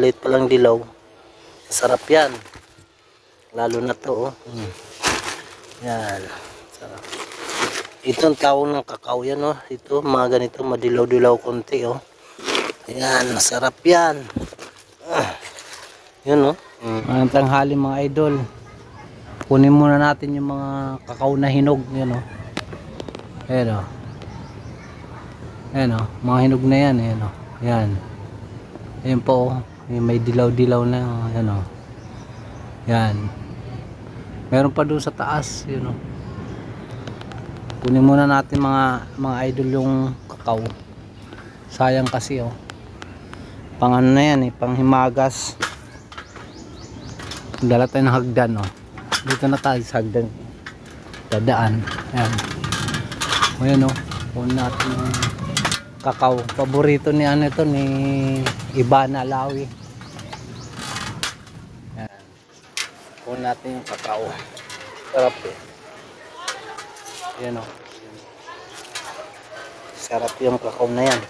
maliit pa lang dilaw. Sarap yan. Lalo na to, oh. Yan. Sarap. Itong tawon ng kakao yan, oh. Ito, mga ganito, madilaw-dilaw konti, oh. Ayan, masarap yan. Yun, oh. Ang tanghali mga idol. Kunin muna natin yung mga kakao na hinog. Yan, oh. Ayan, oh. Ayan, oh. Mga hinog na yan. Ayan, oh. Yan. Ayan po, oh. May dilaw-dilaw na. Ayan, oh. Yan. Meron pa doon sa taas. Yun, oh. Kunin muna natin mga idol yung kakao. Sayang kasi, oh. Pang ano na yan, pang himagas. Dala tayo ng hagdan, oh. Dito na tayo sa hagdan. Dadaan. Ayan. Ayan, oh. Kunin natin yung kakao. Paborito ni ano ito, ni Ivana Alawi. Ayan. Kunin natin yung kakao. Sarap, eh. Ayan, oh. Sarap yung kakao na yan.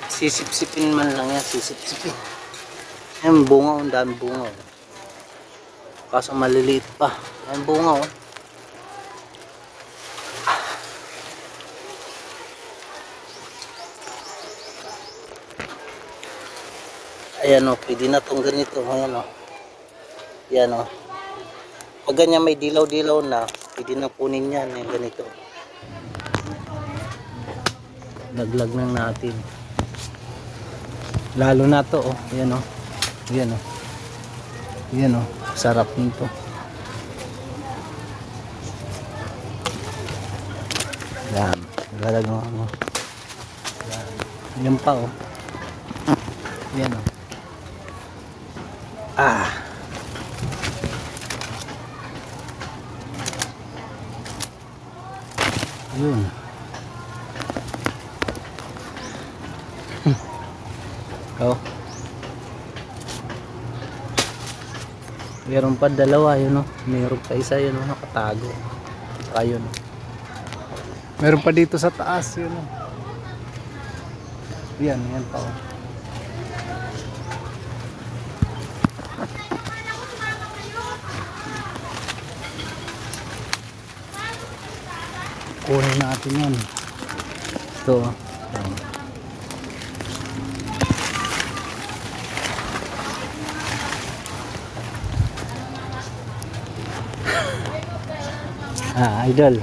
Sisip-sipin man lang yan. Sisip-sipin. Ayan, bunga, oh. Ang dami bunga, oh. Kaso maliliit pa. Ayan, bunga, oh. Ayan, oh. Pwede na itong ganito. Ayan, oh. Ayan, oh. Pag ganyan may dilaw-dilaw na, pwede na kunin yan. Ayan, ganito. Laglag lang natin. Lalo na to, oh. Ayan, oh. Ayan, oh. Ayan, oh. Sarap nito. Yan. Lalagyan mo. Yan. Yan pa, oh. Ayan, oh. Yun. Oh. Meron pa dalawa, yun, oh. Meron pa isa, yun, oh, nakatago. Ayun. Meron pa dito sa taas, yun, oh. Yan pa, oh. Kunin natin yan. Ito, oh. Idol,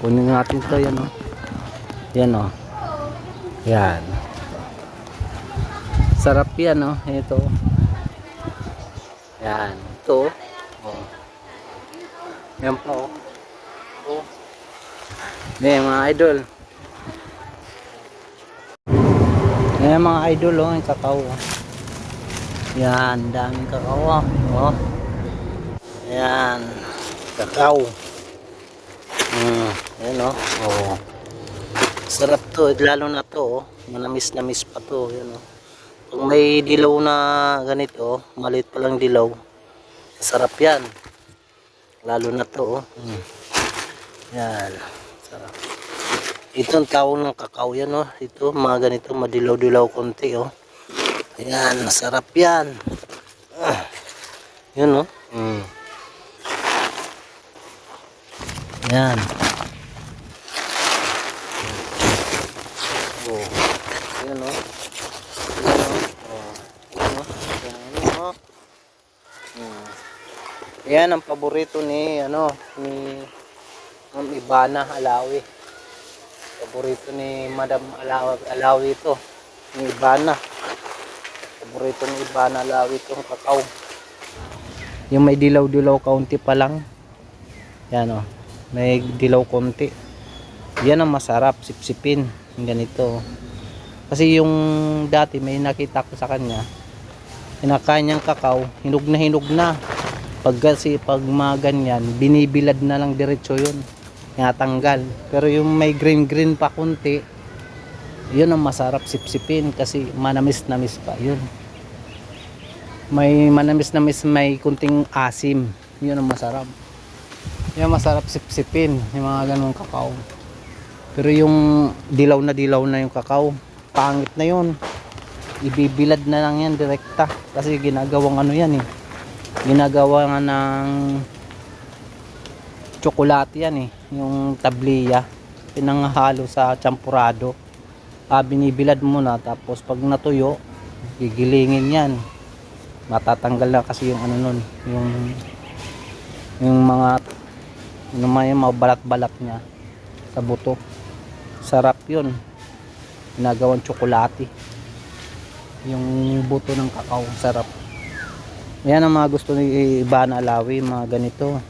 kunin natin ito, yan, oh. Yan, oh. Yan. Sarap yan, oh. Ito. Yan. Ito, oh. Yan pa, oh. Oh. Yan, mga idol. Yan, mga idol, oh. Yung kakao, oh. Yan, daming kakao, oh. Yan. Kakao. Ayan, oh. Oh. Sarap to, lalo na to, oh. Manamis-namis pa to, yan, oh. Pag may dilaw na ganito, oh, maliit pa lang dilaw, sarap yan. Lalo na to, oh. Yan. Sarap. Itong tawon ng kakao yan, oh. Ito, mga ganito, madilaw-dilaw konti, oh. Ayan, sarap yan. Yun, oh. Yan. Oh. Yan, oh. Yan ang paborito ni ni Ma'am Ivana Alawi. Paborito ni Madam Alawi ito. Ni Ivana. Paborito ni Ivana Alawi itong kakao. Yung may dilaw-dilaw kaunti pa lang. Yan, oh. May dilaw konti. Yan ang masarap, sipsipin. Ganito. Kasi yung dati may nakita ko sa kanya, kinakain niyang kakao, hinog na. Pag mga ganyan, binibilad na lang diretso yun. Tinatanggal. Pero yung may green pa konti, yun ang masarap sipsipin kasi manamis-namis pa yun. May manamis-namis, may kunting asim. Yun ang masarap. Yan masarap sipsipin, yung mga ganung kakao. Pero yung dilaw na yung kakao, pangit na yun. ibibilad na lang yan direkta kasi ginagawang ano yan eh, ginagawa nga ng tsokolate yan eh, yung tabliya pinanghalo sa champurado. Binibilad mo na, tapos pag natuyo gigilingin yan, matatanggal na kasi yung ano nun, yung mga balat-balat niya sa buto. Sarap yun, ginagawang tsokolate yung buto ng kakao, sarap. Yan ang mga gusto ni Ivana Alawi, mga ganito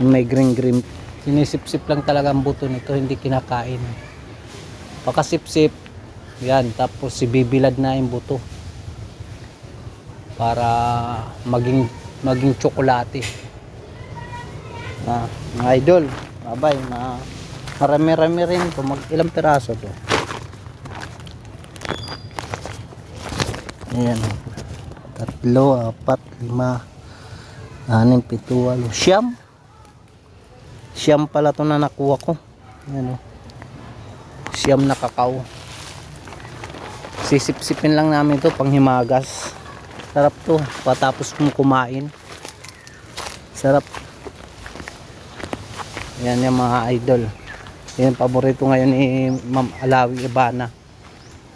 may green. Sinisip-sip lang talaga ang buto nito, hindi kinakain. Pakasip-sip yan, tapos ibibilad na yung buto para maging tsokolate. Mga idol, babay na marami-rami rin to, ilang piraso to. Ayan, 3, 4, 5, 6, 7, 8, 9, 10. Siyam pala to na nakuha ko. Ayan o, siyam na kakao. Sisip-sipin lang namin to pang himagas. Sarap to patapos kong kumain, sarap. Yan yung mga idol, yan paborito ngayon ni Ma'am Alawi Ivana.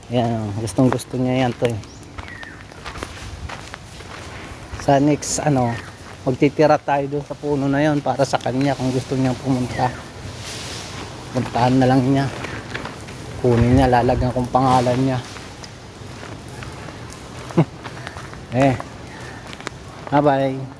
Yan, gustong gusto niya yan to eh. Sa next magtitira tayo doon sa puno na yon para sa kanya kung gusto niya pumunta. Puntahan na lang niya, kunin niya, lalagyan kong pangalan niya. Bye bye.